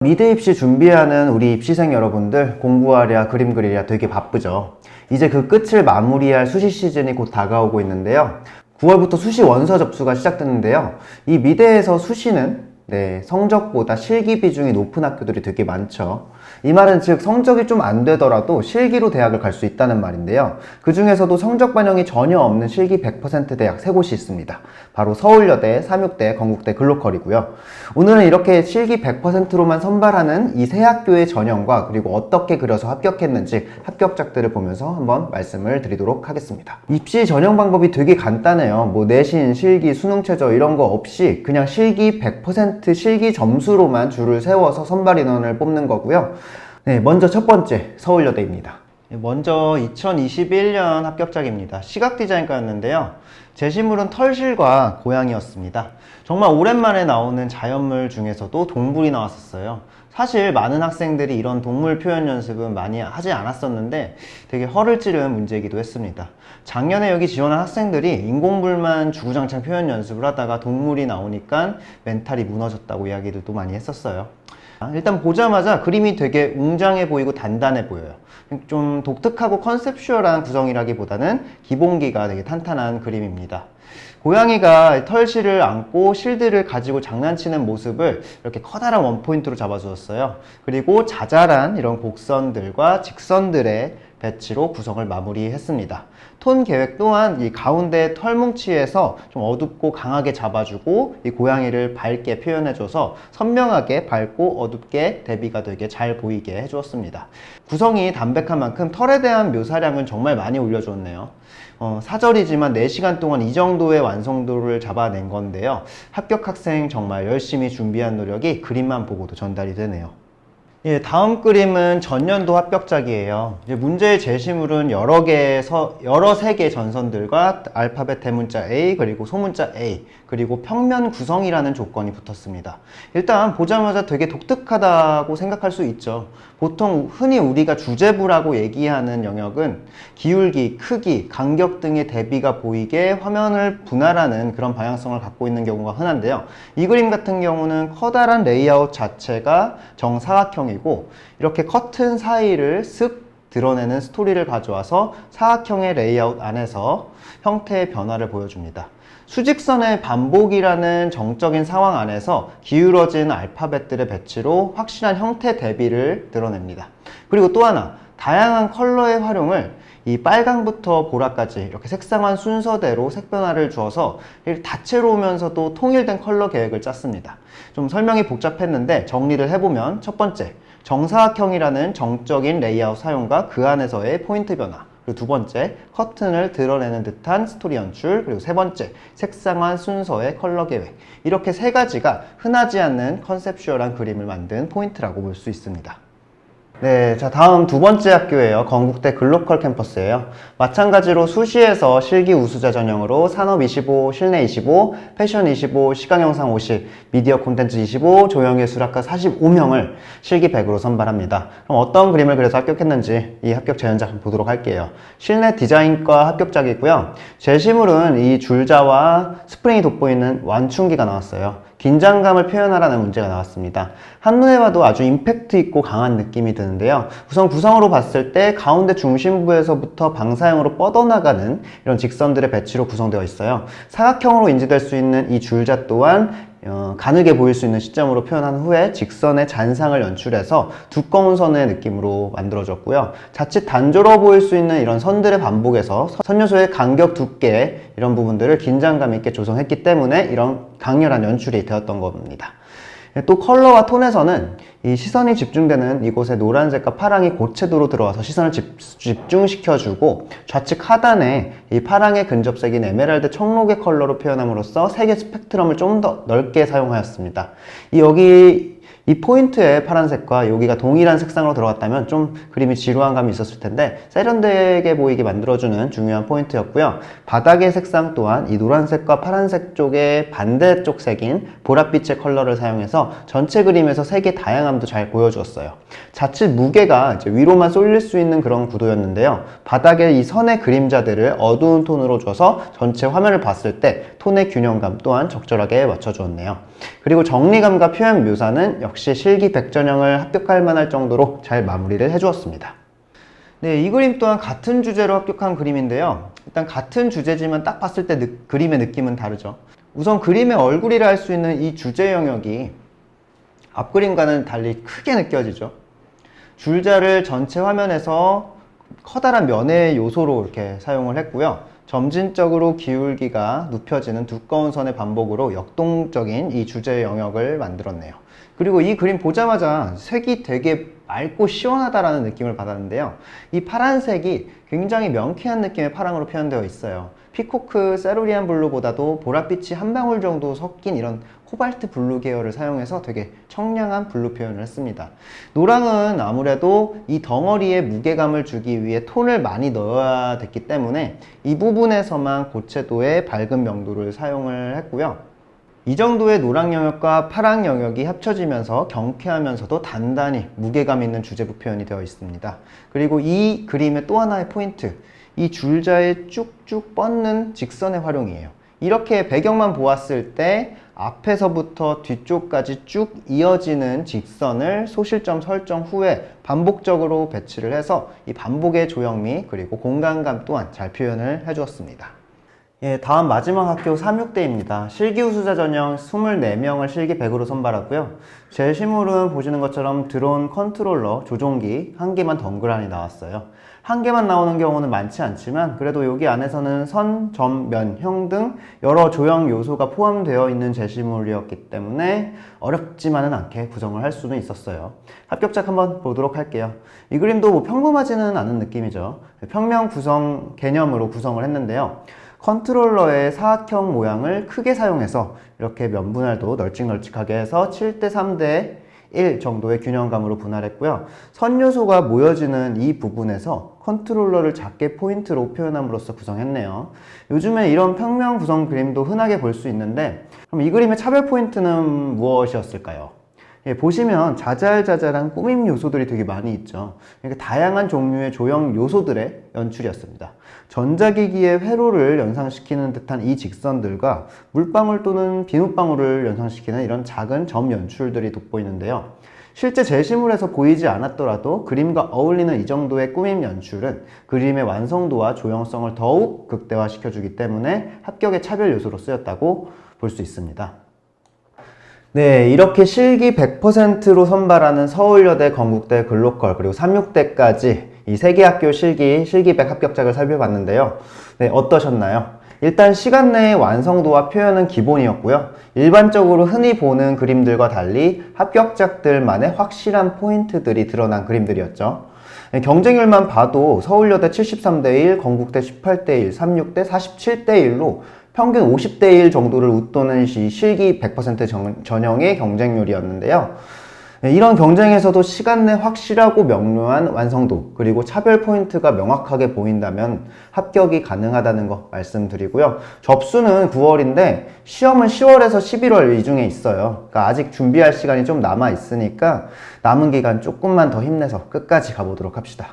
미대 입시 준비하는 우리 입시생 여러분들 공부하랴 그림 그리랴 되게 바쁘죠. 이제 그 끝을 마무리할 수시 시즌이 곧 다가오고 있는데요. 9월부터 수시 원서 접수가 시작됐는데요. 이 미대에서 수시는 성적보다 실기 비중이 높은 학교들이 되게 많죠. 이 말은 즉 성적이 좀 안 되더라도 실기로 대학을 갈 수 있다는 말인데요. 그 중에서도 성적 반영이 전혀 없는 실기 100% 대학 세 곳이 있습니다. 바로 서울여대, 삼육대, 건국대, 글로컬이고요. 오늘은 이렇게 실기 100%로만 선발하는 이 세 학교의 전형과 그리고 어떻게 그려서 합격했는지 합격작들을 보면서 한번 말씀을 드리도록 하겠습니다. 입시 전형 방법이 되게 간단해요. 뭐 내신, 실기, 수능 최저 이런 거 없이 그냥 실기 100% 실기 점수로만 줄을 세워서 선발 인원을 뽑는 거고요. 먼저 첫 번째 서울여대입니다. 먼저 2021년 합격작입니다. 시각디자인과였는데요. 제시물은 털실과 고양이였습니다. 정말 오랜만에 나오는 자연물 중에서도 동물이 나왔었어요. 사실 많은 학생들이 이런 동물 표현 연습은 많이 하지 않았었는데 되게 허를 찌른 문제이기도 했습니다. 작년에 여기 지원한 학생들이 인공물만 주구장창 표현 연습을 하다가 동물이 나오니까 멘탈이 무너졌다고 이야기들도 많이 했었어요. 일단 보자마자 그림이 되게 웅장해 보이고 단단해 보여요. 좀 독특하고 컨셉슈얼한 구성이라기보다는 기본기가 되게 탄탄한 그림입니다. 고양이가 털실을 안고 실드를 가지고 장난치는 모습을 이렇게 커다란 원포인트로 잡아주었어요. 그리고 자잘한 이런 곡선들과 직선들의 배치로 구성을 마무리했습니다. 톤 계획 또한 이 가운데 털뭉치에서 좀 어둡고 강하게 잡아주고 이 고양이를 밝게 표현해줘서 선명하게 밝고 어둡게 대비가 되게 잘 보이게 해주었습니다. 구성이 담백한 만큼 털에 대한 묘사량은 정말 많이 올려주었네요. 사절이지만 4시간 동안 이 정도의 완성도를 잡아낸 건데요. 합격 학생 정말 열심히 준비한 노력이 그림만 보고도 전달이 되네요. 다음 그림은 전년도 합격작이에요. 문제의 제시물은 여러 세개의 전선들과 알파벳 대문자 A 그리고 소문자 A 그리고 평면 구성이라는 조건이 붙었습니다. 일단 보자마자 되게 독특하다고 생각할 수 있죠. 보통 흔히 우리가 주제부라고 얘기하는 영역은 기울기, 크기, 간격 등의 대비가 보이게 화면을 분할하는 그런 방향성을 갖고 있는 경우가 흔한데요. 이 그림 같은 경우는 커다란 레이아웃 자체가 정사각형이고 이렇게 커튼 사이를 쓱 드러내는 스토리를 가져와서 사각형의 레이아웃 안에서 형태의 변화를 보여줍니다. 수직선의 반복이라는 정적인 상황 안에서 기울어진 알파벳들의 배치로 확실한 형태 대비를 드러냅니다. 그리고 또 하나, 다양한 컬러의 활용을 이 빨강부터 보라까지 이렇게 색상한 순서대로 색변화를 주어서 다채로우면서도 통일된 컬러 계획을 짰습니다. 좀 설명이 복잡했는데 정리를 해보면 첫 번째, 정사각형이라는 정적인 레이아웃 사용과 그 안에서의 포인트 변화. 그리고 두 번째, 커튼을 드러내는 듯한 스토리 연출. 그리고 세 번째, 색상한 순서의 컬러 계획. 이렇게 세 가지가 흔하지 않는 컨셉슈얼한 그림을 만든 포인트라고 볼 수 있습니다. 자, 다음 두 번째 학교예요. 건국대 글로컬 캠퍼스예요. 마찬가지로 수시에서 실기 우수자 전형으로 산업 25, 실내 25, 패션 25, 시각영상 50, 미디어 콘텐츠 25, 조형예술학과 45명을 실기 100으로 선발합니다. 그럼 어떤 그림을 그려서 합격했는지 이 합격 재현작 보도록 할게요. 실내 디자인과 합격작이고요. 제시물은 이 줄자와 스프링이 돋보이는 완충기가 나왔어요. 긴장감을 표현하라는 문제가 나왔습니다. 한눈에 봐도 아주 임팩트 있고 강한 느낌이 드는데요. 우선 구성으로 봤을 때 가운데 중심부에서부터 방사형으로 뻗어나가는 이런 직선들의 배치로 구성되어 있어요. 사각형으로 인지될 수 있는 이 줄자 또한 가늘게 보일 수 있는 시점으로 표현한 후에 직선의 잔상을 연출해서 두꺼운 선의 느낌으로 만들어졌고요. 자칫 단조로워 보일 수 있는 이런 선들의 반복에서 선 요소의 간격 두께 이런 부분들을 긴장감 있게 조성했기 때문에 이런 강렬한 연출이 되었던 겁니다. 또 컬러와 톤에서는 이 시선이 집중되는 이곳에 노란색과 파랑이 고채도로 들어와서 시선을 집중시켜주고 좌측 하단에 이 파랑의 근접색인 에메랄드 청록의 컬러로 표현함으로써 색의 스펙트럼을 좀 더 넓게 사용하였습니다. 이 포인트의 파란색과 여기가 동일한 색상으로 들어갔다면 좀 그림이 지루한 감이 있었을 텐데 세련되게 보이게 만들어주는 중요한 포인트였고요. 바닥의 색상 또한 이 노란색과 파란색 쪽의 반대쪽 색인 보랏빛의 컬러를 사용해서 전체 그림에서 색의 다양함도 잘 보여주었어요. 자칫 무게가 이제 위로만 쏠릴 수 있는 그런 구도였는데요. 바닥에 이 선의 그림자들을 어두운 톤으로 줘서 전체 화면을 봤을 때 톤의 균형감 또한 적절하게 맞춰주었네요. 그리고 정리감과 표현 묘사는 역시 실기 100전형을 합격할 만할 정도로 잘 마무리를 해주었습니다. 네, 이 그림 또한 같은 주제로 합격한 그림인데요. 일단 같은 주제지만 딱 봤을 때 그림의 느낌은 다르죠. 우선 그림의 얼굴이라 할 수 있는 이 주제 영역이 앞그림과는 달리 크게 느껴지죠. 줄자를 전체 화면에서 커다란 면의 요소로 이렇게 사용을 했고요. 점진적으로 기울기가 눕혀지는 두꺼운 선의 반복으로 역동적인 이 주제 영역을 만들었네요. 그리고 이 그림 보자마자 색이 되게 맑고 시원하다라는 느낌을 받았는데요. 이 파란색이 굉장히 명쾌한 느낌의 파랑으로 표현되어 있어요. 피코크 세루리안 블루보다도 보랏빛이 한 방울 정도 섞인 이런 코발트 블루 계열을 사용해서 되게 청량한 블루 표현을 했습니다. 노랑은 아무래도 이 덩어리에 무게감을 주기 위해 톤을 많이 넣어야 됐기 때문에 이 부분에서만 고채도의 밝은 명도를 사용을 했고요. 이 정도의 노랑 영역과 파랑 영역이 합쳐지면서 경쾌하면서도 단단히 무게감 있는 주제부 표현이 되어 있습니다. 그리고 이 그림의 또 하나의 포인트, 이 줄자에 쭉쭉 뻗는 직선의 활용이에요. 이렇게 배경만 보았을 때 앞에서부터 뒤쪽까지 쭉 이어지는 직선을 소실점 설정 후에 반복적으로 배치를 해서 이 반복의 조형미 그리고 공간감 또한 잘 표현을 해주었습니다. 예, 다음 마지막 학교 369대입니다. 실기 우수자 전형 24명을 실기 100으로 선발하고요. 제 실물은 보시는 것처럼 드론 컨트롤러 조종기 한 개만 덩그라니 나왔어요. 한 개만 나오는 경우는 많지 않지만 그래도 여기 안에서는 선, 점, 면, 형 등 여러 조형 요소가 포함되어 있는 제시물이었기 때문에 어렵지만은 않게 구성을 할 수는 있었어요. 합격작 한번 보도록 할게요. 이 그림도 뭐 평범하지는 않은 느낌이죠. 평면 구성 개념으로 구성을 했는데요. 컨트롤러의 사각형 모양을 크게 사용해서 이렇게 면 분할도 널찍널찍하게 해서 7대 3대 1 정도의 균형감으로 분할했고요. 선 요소가 모여지는 이 부분에서 컨트롤러를 작게 포인트로 표현함으로써 구성했네요. 요즘에 이런 평면 구성 그림도 흔하게 볼 수 있는데 그럼 이 그림의 차별 포인트는 무엇이었을까요? 예, 보시면 자잘자잘한 꾸밈 요소들이 되게 많이 있죠. 그러니까 다양한 종류의 조형 요소들의 연출이었습니다. 전자기기의 회로를 연상시키는 듯한 이 직선들과 물방울 또는 비눗방울을 연상시키는 이런 작은 점 연출들이 돋보이는데요. 실제 제시물에서 보이지 않았더라도 그림과 어울리는 이 정도의 꾸밈 연출은 그림의 완성도와 조형성을 더욱 극대화시켜주기 때문에 합격의 차별 요소로 쓰였다고 볼 수 있습니다. 네, 이렇게 실기 100%로 선발하는 서울여대, 건국대, 글로컬 그리고 369대까지 이 세 개 학교 실기 100 합격작을 살펴봤는데요. 네, 어떠셨나요? 일단 시간 내의 완성도와 표현은 기본이었고요. 일반적으로 흔히 보는 그림들과 달리 합격작들만의 확실한 포인트들이 드러난 그림들이었죠. 네, 경쟁률만 봐도 서울여대 73대1, 건국대 18대1, 369대 47대1로 평균 50대 1 정도를 웃도는 실기 100% 전형의 경쟁률이었는데요. 이런 경쟁에서도 시간 내 확실하고 명료한 완성도 그리고 차별 포인트가 명확하게 보인다면 합격이 가능하다는 거 말씀드리고요. 접수는 9월인데 시험은 10월에서 11월 이 중에 있어요. 그러니까 아직 준비할 시간이 좀 남아 있으니까 남은 기간 조금만 더 힘내서 끝까지 가보도록 합시다.